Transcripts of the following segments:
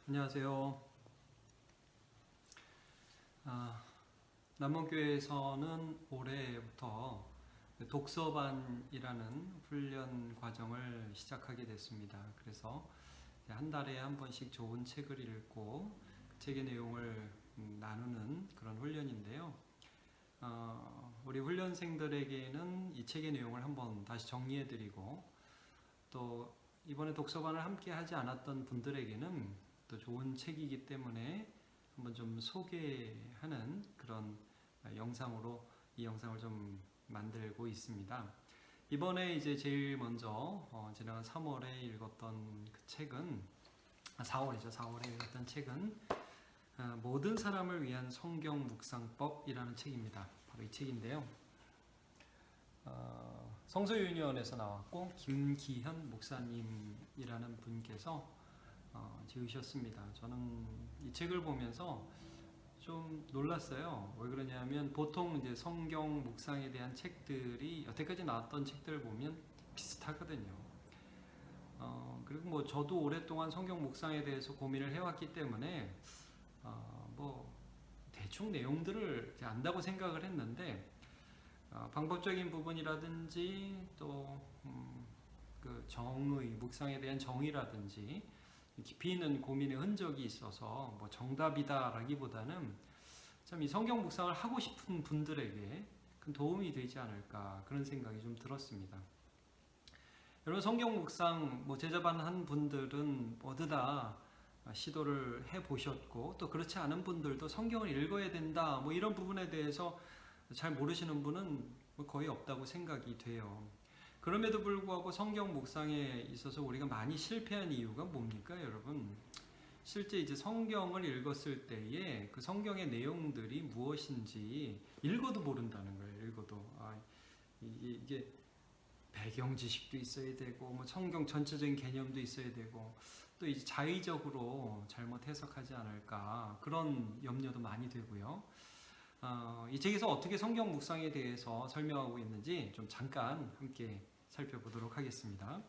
안녕하세요. 남원교회에서는 올해부터 독서반이라는 훈련 과정을 시작하게 됐습니다. 그래서 한 달에 한 번씩 좋은 책을 읽고 그 책의 내용을 나누는 그런 훈련인데요. 우리 훈련생들에게는 이 책의 내용을 한번 다시 정리해드리고, 또 이번에 독서반을 함께 하지 않았던 분들에게는 또 좋은 책이기 때문에 한번 좀 소개하는 그런 영상으로 이 영상을 좀 만들고 있습니다. 이번에 이제 제일 먼저 지난 3월에 읽었던 그 책은 4월에 읽었던 책은 모든 사람을 위한 성경 묵상법이라는 책입니다. 바로 이 책인데요. 성서유니온에서 나왔고 김기현 목사님이라는 분께서 지으셨습니다. 저는 이 책을 보면서 좀 놀랐어요. 왜 그러냐면 보통 이제 성경 묵상에 대한 책들이 여태까지 나왔던 책들을 보면 비슷하거든요. 그리고 뭐 저도 오랫동안 성경 묵상에 대해서 고민을 해왔기 때문에 뭐 대충 내용들을 안다고 생각을 했는데 방법적인 부분이라든지 또 그 정의, 묵상에 대한 정의라든지 깊이 있는 고민의 흔적이 있어서 뭐 정답이다라기보다는 참 이 성경 묵상을 하고 싶은 분들에게 큰 도움이 되지 않을까 그런 생각이 좀 들었습니다. 여러분, 성경 묵상 뭐 제자반 한 분들은 모두 다 시도를 해보셨고, 또 그렇지 않은 분들도 성경을 읽어야 된다 뭐 이런 부분에 대해서 잘 모르시는 분은 거의 없다고 생각이 돼요. 그럼에도 불구하고 성경 묵상에 있어서 우리가 많이 실패한 이유가 뭡니까, 여러분? 실제 이제 성경을 읽었을 때에 그 성경의 내용들이 무엇인지 읽어도 모른다는 거예요. 읽어도 이게 배경 지식도 있어야 되고, 뭐 성경 전체적인 개념도 있어야 되고, 또 이제 자의적으로 잘못 해석하지 않을까 그런 염려도 많이 되고요. 이 책에서 어떻게 성경 묵상에 대해서 설명하고 있는지 좀 잠깐 함께 살펴보도록 하겠습니다.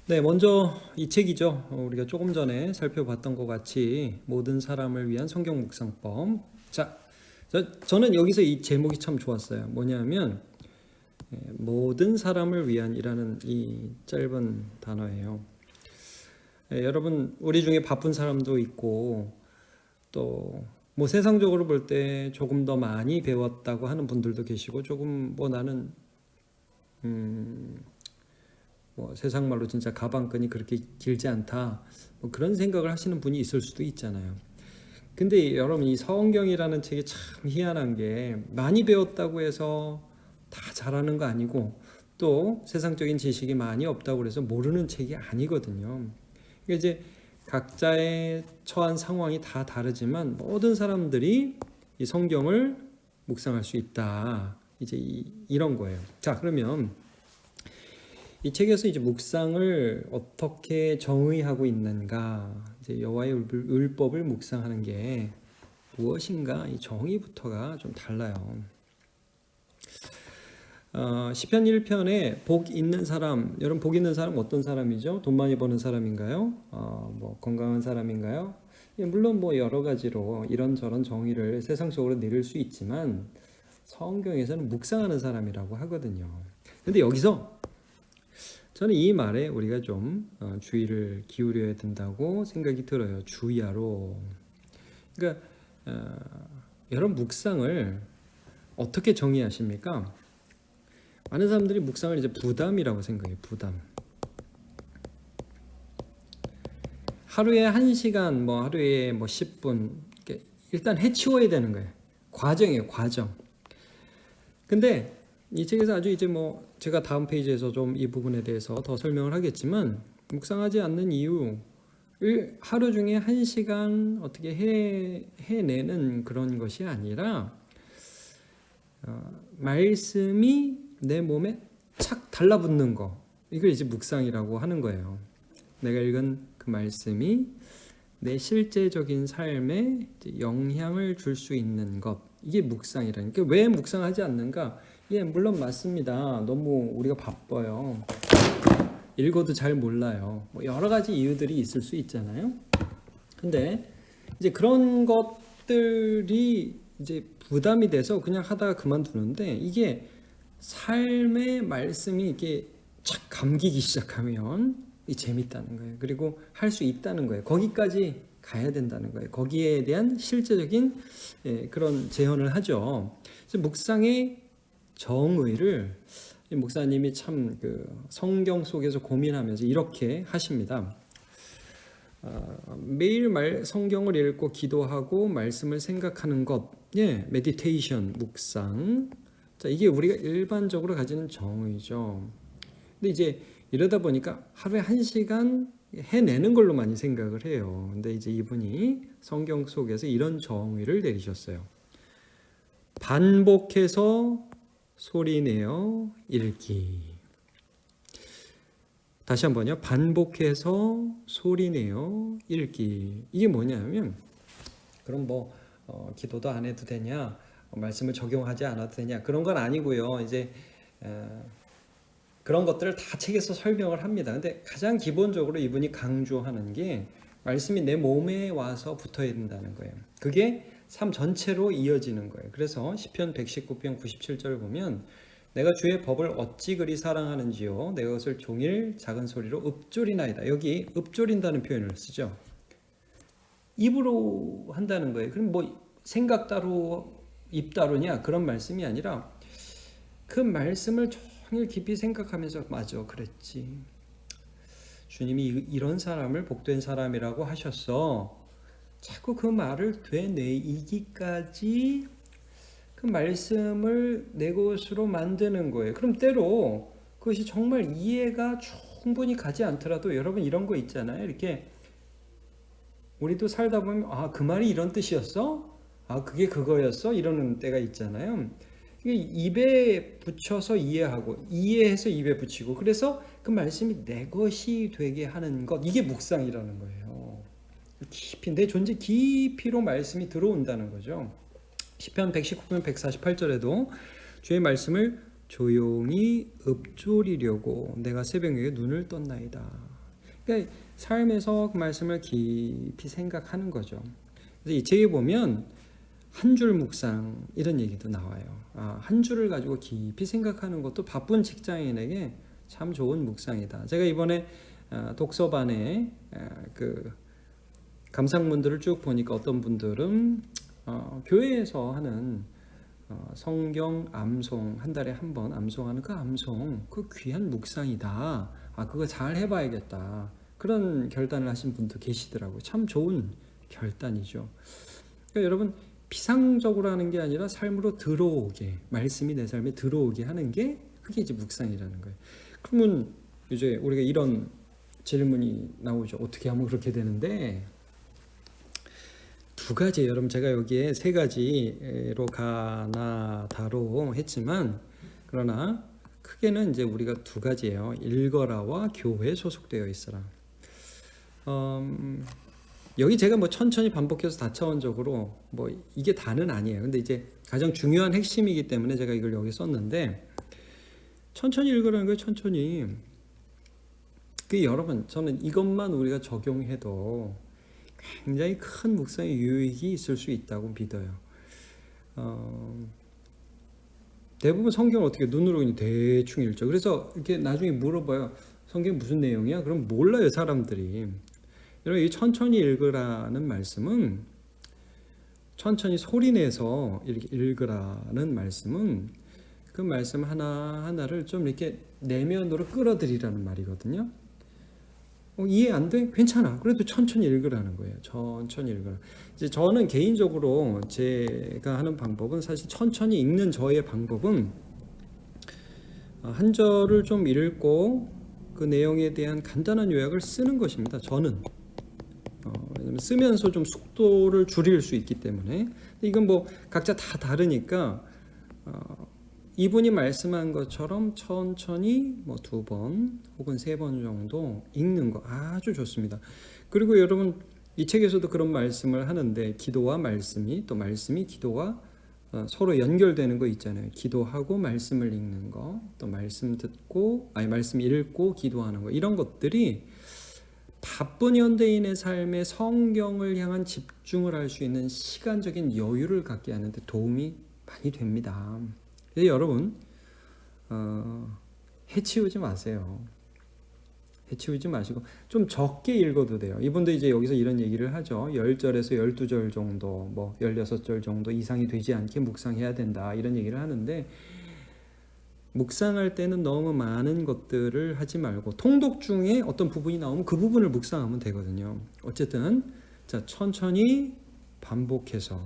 네, 먼저 이 책이죠. 우리가 조금 전에 살펴봤던 것 같이 모든 사람을 위한 성경 묵상법. 자, 저는 여기서 이 제목이 참 좋았어요. 뭐냐면 모든 사람을 위한이라는 이 짧은 단어예요. 여러분, 우리 중에 바쁜 사람도 있고, 또 뭐 세상적으로 볼 때 조금 더 많이 배웠다고 하는 분들도 계시고, 조금 뭐 나는 뭐 세상 말로 진짜 가방끈이 그렇게 길지 않다, 뭐 그런 생각을 하시는 분이 있을 수도 있잖아요. 근데 여러분, 이 성경이라는 책이 참 희한한 게 많이 배웠다고 해서 다 잘하는 거 아니고, 또 세상적인 지식이 많이 없다고 해서 모르는 책이 아니거든요. 그러니까 이제 각자의 처한 상황이 다 다르지만 모든 사람들이 이 성경을 묵상할 수 있다. 이제 이런 거예요. 자, 그러면 이 책에서 이제 묵상을 어떻게 정의하고 있는가, 이제 여호와의 율법을 묵상하는 게 무엇인가, 이 정의부터가 좀 달라요. 시편 1편에 복 있는 사람, 여러분 복 있는 사람 어떤 사람이죠? 돈 많이 버는 사람인가요? 뭐 건강한 사람인가요? 물론 뭐 여러 가지로 이런저런 정의를 세상적으로 내릴 수 있지만 성경에서는 묵상하는 사람이라고 하거든요. 근데 여기서 저는 이 말에 우리가 좀 주의를 기울여야 된다고 생각이 들어요. 주의하로. 그러니까 여러분, 묵상을 어떻게 정의하십니까? 많은 사람들이 묵상을 이제 부담이라고 생각해요. 부담. 하루에 1시간, 뭐 하루에 뭐 10분 일단 해치워야 되는 거예요. 과정이에요, 과정. 근데 이 책에서 아주 이제 뭐 제가 다음 페이지에서 좀 이 부분에 대해서 더 설명을 하겠지만, 묵상하지 않는 이유를 하루 중에 1시간 어떻게 해내는 그런 것이 아니라 말씀이 내 몸에 착 달라붙는 거, 이걸 이제 묵상이라고 하는 거예요. 내가 읽은 그 말씀이 내 실제적인 삶에 영향을 줄 수 있는 것, 이게 묵상이라니까. 왜 묵상하지 않는가? 예, 물론 맞습니다. 너무 우리가 바빠요. 읽어도 잘 몰라요. 뭐 여러 가지 이유들이 있을 수 있잖아요. 근데 이제 그런 것들이 이제 부담이 돼서 그냥 하다가 그만두는데, 이게 삶의 말씀이 이게 착 감기기 시작하면 이 재밌다는 거예요. 그리고 할 수 있다는 거예요. 거기까지 가야 된다는 거예요. 거기에 대한 실제적인 그런 제언을 하죠. 그래서 묵상의 정의를 목사님이 참 그 성경 속에서 고민하면서 이렇게 하십니다. 매일 성경을 읽고 기도하고 말씀을 생각하는 것, 메디테이션, 묵상. 자, 이게 우리가 일반적으로 가지는 정의죠. 근데 이제 이러다 보니까 하루에 1시간 해내는 걸로 많이 생각을 해요. 근데 이제 이분이 성경 속에서 이런 정의를 내리셨어요. 반복해서 소리내어 읽기. 다시 한번요. 반복해서 소리내어 읽기. 이게 뭐냐면, 그럼 뭐 기도도 안 해도 되냐, 말씀을 적용하지 않아도 되냐, 그런 건 아니고요. 이제 그런 것들을 다 책에서 설명을 합니다. 근데 가장 기본적으로 이분이 강조하는 게 말씀이 내 몸에 와서 붙어야 된다는 거예요. 그게 삶 전체로 이어지는 거예요. 그래서 시편 119편 97절을 보면, 내가 주의 법을 어찌 그리 사랑하는지요, 내가 그것을 종일 작은 소리로 읊조리나이다. 여기 읊조린다는 표현을 쓰죠. 입으로 한다는 거예요. 그럼 뭐 생각 따로 입 따로냐, 그런 말씀이 아니라 그 말씀을 종일 깊이 생각하면서, 맞아, 그랬지, 주님이 이런 사람을 복된 사람이라고 하셨어, 자꾸 그 말을 되뇌이기까지 그 말씀을 내 것으로 만드는 거예요. 그럼 때로 그것이 정말 이해가 충분히 가지 않더라도, 여러분 이런 거 있잖아요. 이렇게 우리도 살다 보면, 아, 그 말이 이런 뜻이었어? 아, 그게 그거였어? 이러는 때가 있잖아요. 이게 입에 붙여서 이해하고, 이해해서 입에 붙이고, 그래서 그 말씀이 내 것이 되게 하는 것, 이게 묵상이라는 거예요. 깊이, 내 존재 깊이로 말씀이 들어온다는 거죠. 시편 119편 148절에도 주의 말씀을 조용히 읊조리려고 내가 새벽에 눈을 떴나이다. 그러니까 삶에서 그 말씀을 깊이 생각하는 거죠. 그래서 이 책에 보면 한 줄 묵상, 이런 얘기도 나와요. 한 줄을 가지고 깊이 생각하는 것도 바쁜 직장인에게 참 좋은 묵상이다. 제가 이번에 독서반에 그 감상문들을 쭉 보니까, 어떤 분들은 교회에서 하는 성경 암송, 한 달에 한 번 암송하는 그 암송, 그 귀한 묵상이다. 그거 잘 해봐야겠다. 그런 결단을 하신 분도 계시더라고요. 참 좋은 결단이죠. 그러니까 여러분, 피상적으로 하는 게 아니라 삶으로 들어오게, 말씀이 내 삶에 들어오게 하는 게, 그게 이제 묵상이라는 거예요. 그러면 이제 우리가 이런 질문이 나오죠. 어떻게 하면 그렇게 되는데? 두 가지예요. 여러분, 제가 여기에 세 가지로 가나다로 했지만, 그러나 크게는 이제 우리가 두 가지예요. 읽어라와 교회에 소속되어 있어라. 여기 제가 뭐 천천히 반복해서 다차원적으로 뭐 이게 다는 아니에요. 근데 이제 가장 중요한 핵심이기 때문에 제가 이걸 여기 썼는데, 천천히 읽으라는 거예요. 천천히. 그 여러분, 저는 이것만 우리가 적용해도 굉장히 큰 묵상의 유익이 있을 수 있다고 믿어요. 대부분 성경을 어떻게 눈으로 그냥 대충 읽죠. 그래서 이렇게 나중에 물어봐요. 성경 무슨 내용이야? 그럼 몰라요, 사람들이. 여러분, 이 천천히 읽으라는 말씀은, 천천히 소리내서 이렇게 읽으라는 말씀은, 그 말씀 하나하나를 좀 이렇게 내면으로 끌어들이라는 말이거든요. 이해 안 돼? 괜찮아. 그래도 천천히 읽으라는 거예요. 천천히 읽으라. 이제 저는 개인적으로 제가 하는 방법은, 사실 천천히 읽는 저의 방법은 한 절을 좀 읽고 그 내용에 대한 간단한 요약을 쓰는 것입니다. 저는 왜냐면 쓰면서 좀 속도를 줄일 수 있기 때문에. 이건 뭐 각자 다 다르니까 이분이 말씀한 것처럼 천천히 뭐 2번 혹은 3번 정도 읽는 거 아주 좋습니다. 그리고 여러분, 이 책에서도 그런 말씀을 하는데, 기도와 말씀이, 또 말씀이 기도와 서로 연결되는 거 있잖아요. 기도하고 말씀을 읽는 거, 또 말씀 듣고 말씀 읽고 기도하는 거, 이런 것들이 바쁜 현대인의 삶에 성경을 향한 집중을 할 수 있는 시간적인 여유를 갖게 하는데 도움이 많이 됩니다. 그래서 여러분 해치우지 마세요. 해치우지 마시고 좀 적게 읽어도 돼요. 이분도 이제 여기서 이런 얘기를 하죠. 10절에서 12절 정도, 뭐 16절 정도 이상이 되지 않게 묵상해야 된다, 이런 얘기를 하는데, 묵상할 때는 너무 많은 것들을 하지 말고 통독 중에 어떤 부분이 나오면 그 부분을 묵상하면 되거든요. 어쨌든 자, 천천히 반복해서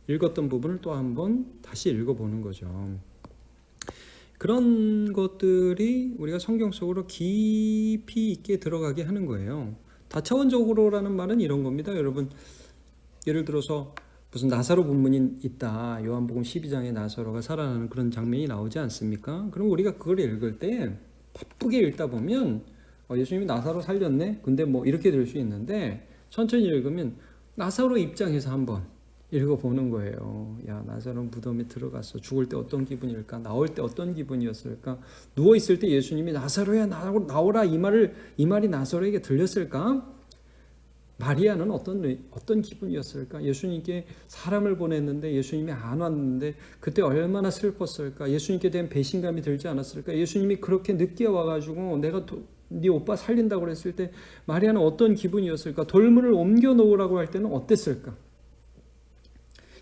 읽었던 부분을 또 한번 다시 읽어보는 거죠. 그런 것들이 우리가 성경 속으로 깊이 있게 들어가게 하는 거예요. 다차원적으로라는 말은 이런 겁니다. 여러분, 예를 들어서 무슨 나사로 문문이 있다, 요한복음 12장에 나사로가 살아나는 그런 장면이 나오지 않습니까? 그럼 우리가 그걸 읽을 때 바쁘게 읽다 보면 예수님이 나사로 살렸네? 근데 뭐 이렇게 될 수 있는데, 천천히 읽으면 나사로 입장에서 한번 읽어보는 거예요. 야, 나사로 무덤에 들어갔어. 죽을 때 어떤 기분일까? 나올 때 어떤 기분이었을까? 누워있을 때 예수님이 나사로야 나오라, 이 말이 나사로에게 들렸을까? 마리아는 어떤 기분이었을까? 예수님께 사람을 보냈는데 예수님이 안 왔는데 그때 얼마나 슬펐을까? 예수님께 대한 배신감이 들지 않았을까? 예수님이 그렇게 늦게 와가지고 내가 네 오빠 살린다고 그랬을 때 마리아는 어떤 기분이었을까? 돌문을 옮겨 놓으라고 할 때는 어땠을까?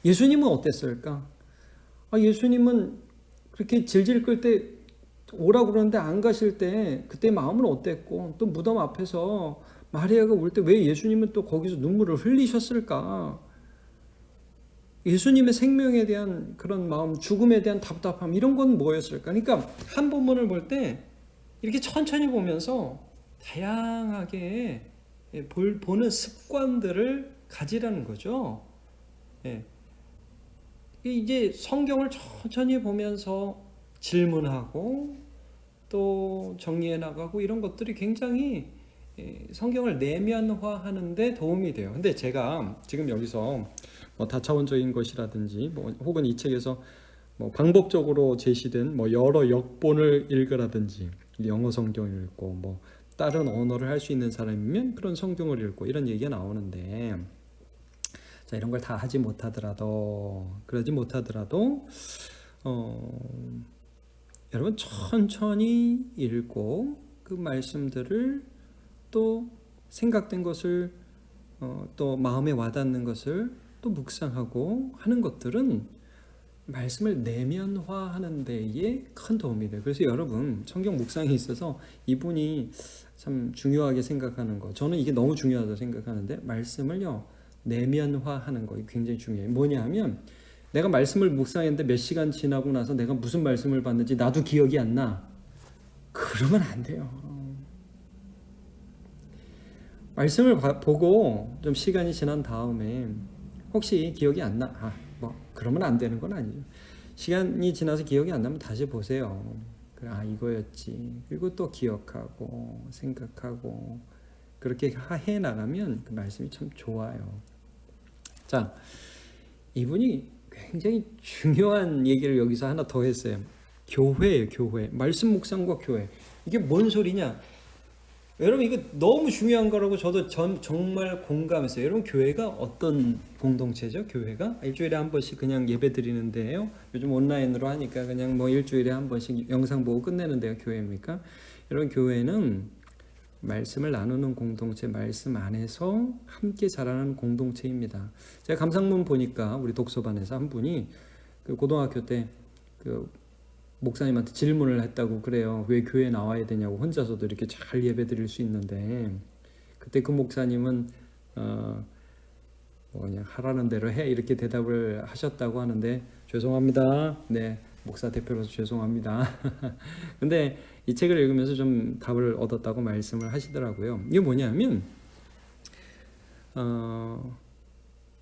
예수님은 어땠을까? 예수님은 그렇게 질질 끌 때 오라고 그러는데 안 가실 때 그때 마음은 어땠고, 또 무덤 앞에서 마리아가 울 때 왜 예수님은 또 거기서 눈물을 흘리셨을까? 예수님의 생명에 대한 그런 마음, 죽음에 대한 답답함, 이런 건 뭐였을까? 그러니까 한 본문을 볼 때 이렇게 천천히 보면서 다양하게 보는 습관들을 가지라는 거죠. 이제 성경을 천천히 보면서 질문하고 또 정리해 나가고, 이런 것들이 굉장히 성경을 내면화하는 데 도움이 돼요. 근데 제가 지금 여기서 뭐 다차원적인 것이라든지 뭐 혹은 이 책에서 뭐 방법적으로 제시된 뭐 여러 역본을 읽으라든지, 영어 성경을 읽고 뭐 다른 언어를 할 수 있는 사람이면 그런 성경을 읽고, 이런 얘기가 나오는데, 자, 이런 걸 다 하지 못하더라도, 그러지 못하더라도 여러분 천천히 읽고 그 말씀들을 또 생각된 것을 또 마음에 와닿는 것을 또 묵상하고 하는 것들은 말씀을 내면화하는 데에 큰 도움이 돼요. 그래서 여러분, 성경 묵상에 있어서 이분이 참 중요하게 생각하는 거, 저는 이게 너무 중요하다고 생각하는데, 말씀을요 내면화하는 거 굉장히 중요해요. 뭐냐 하면, 내가 말씀을 묵상했는데 몇 시간 지나고 나서 내가 무슨 말씀을 받는지 나도 기억이 안 나. 그러면 안 돼요. 말씀을 보고 좀 시간이 지난 다음에 혹시 기억이 안 나, 그러면 안 되는 건 아니에요. 시간이 지나서 기억이 안 나면 다시 보세요. 이거였지. 그리고 또 기억하고 생각하고, 그렇게 해 나가면 그 말씀이 참 좋아요. 자, 이분이 굉장히 중요한 얘기를 여기서 하나 더 했어요. 교회예요, 교회. 말씀 묵상과 교회. 이게 뭔 소리냐? 여러분, 이거 너무 중요한 거라고 저도 정말 공감했어요. 여러분, 교회가 어떤 공동체죠? 교회가 일주일에 한 번씩 그냥 예배 드리는데요. 요즘 온라인으로 하니까 그냥 뭐 일주일에 한 번씩 영상 보고 끝내는 데가 교회입니까? 여러분, 교회는 말씀을 나누는 공동체, 말씀 안에서 함께 자라는 공동체입니다. 제가 감상문 보니까 우리 독서반에서 한 분이 그 고등학교 때 그 목사님한테 질문을 했다고 그래요. 왜 교회에 나와야 되냐고, 혼자서도 이렇게 잘 예배 드릴 수 있는데. 그때 그 목사님은 그냥 하라는 대로 해, 이렇게 대답을 하셨다고 하는데, 죄송합니다. 네, 목사 대표로서 죄송합니다. 근데 이 책을 읽으면서 좀 답을 얻었다고 말씀을 하시더라고요. 이게 뭐냐면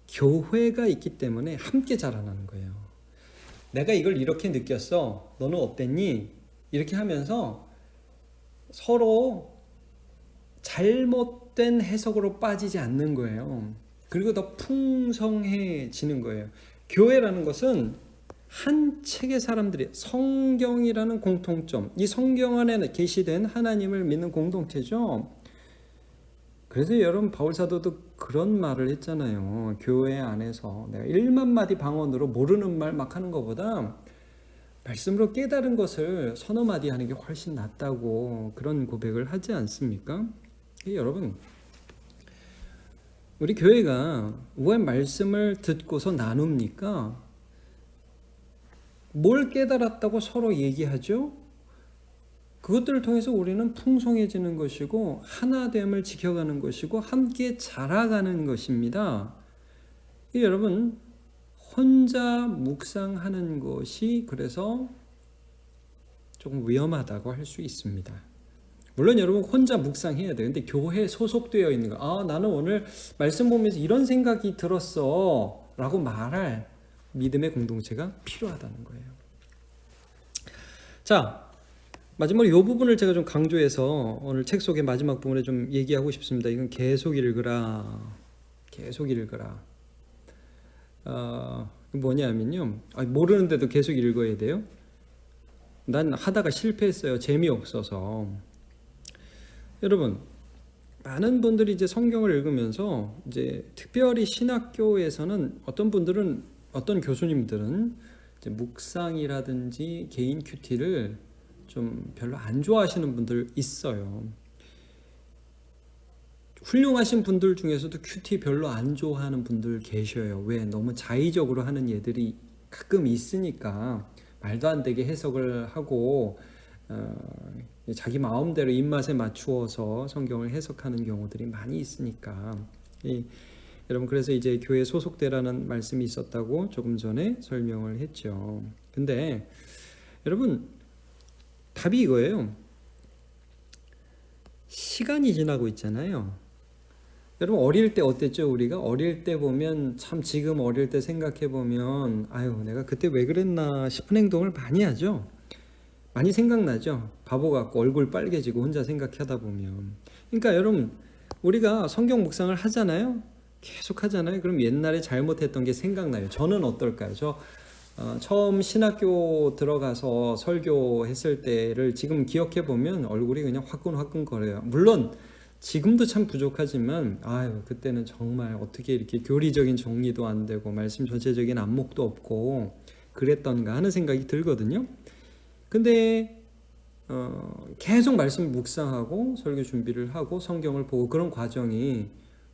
교회가 있기 때문에 함께 자라나는 거예요. 내가 이걸 이렇게 느꼈어, 너는 어땠니? 이렇게 하면서 서로 잘못된 해석으로 빠지지 않는 거예요. 그리고 더 풍성해지는 거예요. 교회라는 것은 한 책의 사람들이 성경이라는 공통점, 이 성경 안에 계시된 하나님을 믿는 공동체죠. 그래서 여러분 바울 사도도 그런 말을 했잖아요. 교회 안에서 내가 1만 마디 방언으로 모르는 말 막 하는 것보다 말씀으로 깨달은 것을 서너 마디 하는 게 훨씬 낫다고 그런 고백을 하지 않습니까? 여러분, 우리 교회가 왜 말씀을 듣고서 나눕니까? 뭘 깨달았다고 서로 얘기하죠? 그것들을 통해서 우리는 풍성해지는 것이고 하나됨을 지켜가는 것이고 함께 자라가는 것입니다. 여러분, 혼자 묵상하는 것이 그래서 조금 위험하다고 할 수 있습니다. 물론 여러분 혼자 묵상해야 돼요. 근데 교회에 소속되어 있는 거, 나는 오늘 말씀 보면서 이런 생각이 들었어 라고 말할 믿음의 공동체가 필요하다는 거예요. 자, 마지막으로 이 부분을 제가 좀 강조해서 오늘 책 속의 마지막 부분에 좀 얘기하고 싶습니다. 이건 계속 읽으라. 계속 읽으라. 뭐냐면요. 모르는데도 계속 읽어야 돼요. 난 하다가 실패했어요. 재미없어서. 여러분, 많은 분들이 이제 성경을 읽으면서 이제 특별히 신학교에서는 어떤 교수님들은 이제 묵상이라든지 개인 큐티를 좀 별로 안 좋아하시는 분들 있어요. 훌륭하신 분들 중에서도 큐티 별로 안 좋아하는 분들 계셔요. 왜? 너무 자의적으로 하는 예들이 가끔 있으니까 말도 안 되게 해석을 하고 자기 마음대로 입맛에 맞추어서 성경을 해석하는 경우들이 많이 있으니까 여러분, 그래서 이제 교회 소속되라는 말씀이 있었다고 조금 전에 설명을 했죠. 근데 여러분, 답이 이거예요. 시간이 지나고 있잖아요. 여러분, 어릴 때 어땠죠? 우리가 어릴 때 보면 참 지금 어릴 때 생각해 보면 내가 그때 왜 그랬나 싶은 행동을 많이 하죠. 많이 생각나죠. 바보 같고 얼굴 빨개지고 혼자 생각하다 보면. 그러니까 여러분, 우리가 성경 묵상을 하잖아요. 계속 하잖아요. 그럼 옛날에 잘못했던 게 생각나요. 저는 어떨까요? 처음 신학교 들어가서 설교했을 때를 지금 기억해 보면 얼굴이 그냥 화끈화끈 거려요. 물론 지금도 참 부족하지만 그때는 정말 어떻게 이렇게 교리적인 정리도 안 되고 말씀 전체적인 안목도 없고 그랬던가 하는 생각이 들거든요. 근데 계속 말씀을 묵상하고 설교 준비를 하고 성경을 보고 그런 과정이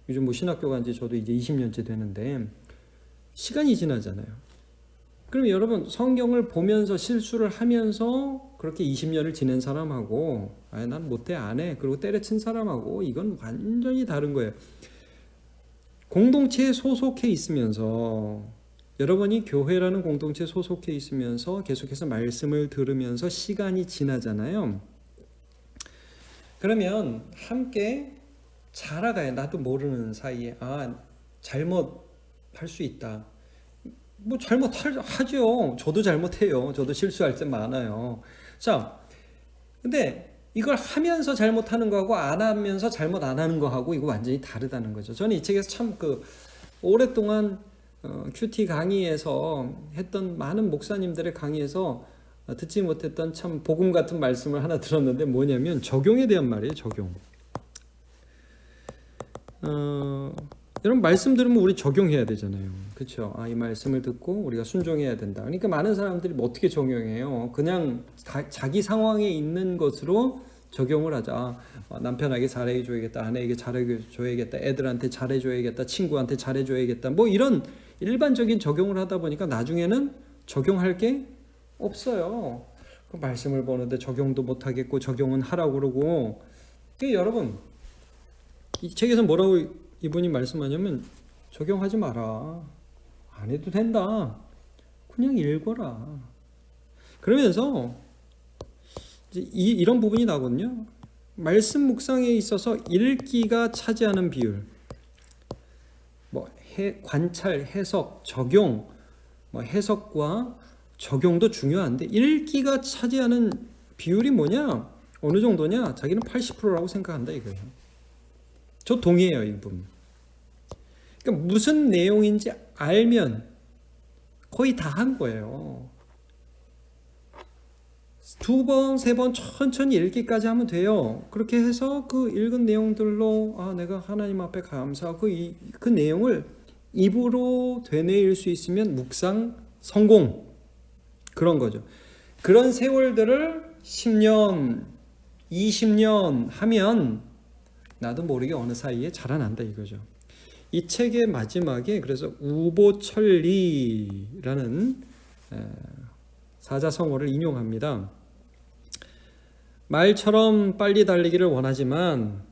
요즘 신학교 간 지 저도 이제 20년째 되는데 시간이 지나잖아요. 그럼 여러분, 성경을 보면서 실수를 하면서 그렇게 20년을 지낸 사람하고 난 못해 안 해 그리고 때려친 사람하고 이건 완전히 다른 거예요. 공동체에 소속해 있으면서 여러분이 교회라는 공동체에 소속해 있으면서 계속해서 말씀을 들으면서 시간이 지나잖아요. 그러면 함께 자라가요. 나도 모르는 사이에 잘못할 수 있다. 뭐 잘못하죠. 저도 잘못해요. 저도 실수할 때 많아요. 자, 근데 이걸 하면서 잘못하는 거하고 안 하면서 잘못 안 하는 거하고 이거 완전히 다르다는 거죠. 저는 이 책에서 참 오랫동안 큐티 강의에서 했던 많은 목사님들의 강의에서 듣지 못했던 참 복음 같은 말씀을 하나 들었는데 뭐냐면 적용에 대한 말이에요. 적용. 여러분, 말씀 들으면 우리 적용해야 되잖아요. 그렇죠? 이 말씀을 듣고 우리가 순종해야 된다. 그러니까 많은 사람들이 어떻게 적용해요? 그냥 자기 상황에 있는 것으로 적용을 하자. 남편에게 잘해줘야겠다, 아내에게 잘해줘야겠다, 애들한테 잘해줘야겠다, 친구한테 잘해줘야겠다. 뭐 이런 일반적인 적용을 하다 보니까 나중에는 적용할 게 없어요. 말씀을 보는데 적용도 못하겠고 적용은 하라고 그러고. 여러분, 이 책에서 뭐라고 이분이 말씀하냐면 적용하지 마라. 안 해도 된다. 그냥 읽어라. 그러면서 이제 이런 부분이 나거든요. 말씀 묵상에 있어서 읽기가 차지하는 비율, 관찰, 해석, 적용, 해석과 적용도 중요한데 읽기가 차지하는 비율이 뭐냐? 어느 정도냐? 자기는 80%라고 생각한다 이거예요. 저 동의해요, 이 부분. 그러니까 무슨 내용인지 알면 거의 다 한 거예요. 2번, 3번 천천히 읽기까지 하면 돼요. 그렇게 해서 그 읽은 내용들로 내가 하나님 앞에 감사하고 그 내용을 입으로 되뇌일 수 있으면 묵상 성공, 그런 거죠. 그런 세월들을 10년, 20년 하면 나도 모르게 어느 사이에 자라난다 이거죠. 이 책의 마지막에 그래서 우보천리라는 사자성어를 인용합니다. 말처럼 빨리 달리기를 원하지만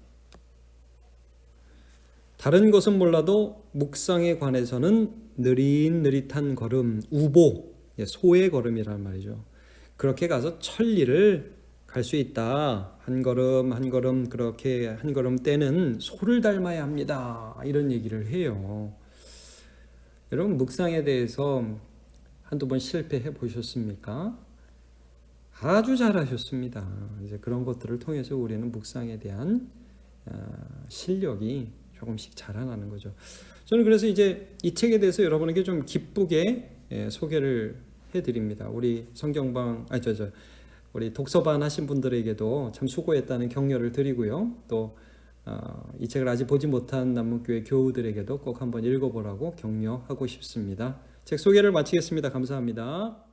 다른 것은 몰라도 묵상에 관해서는 느릿느릿한 걸음, 우보, 소의 걸음이란 말이죠. 그렇게 가서 천리를 갈 수 있다. 한 걸음 한 걸음 그렇게 한 걸음 떼는 소를 닮아야 합니다. 이런 얘기를 해요. 여러분 묵상에 대해서 한두 번 실패해 보셨습니까? 아주 잘하셨습니다. 이제 그런 것들을 통해서 우리는 묵상에 대한 실력이 조금씩 자라나는 거죠. 저는 그래서 이제 이 책에 대해서 여러분에게 좀 기쁘게 소개를 해드립니다. 우리 성경방, 우리 독서반 하신 분들에게도 참 수고했다는 격려를 드리고요. 또 이 책을 아직 보지 못한 남문교회 교우들에게도 꼭 한번 읽어보라고 격려하고 싶습니다. 책 소개를 마치겠습니다. 감사합니다.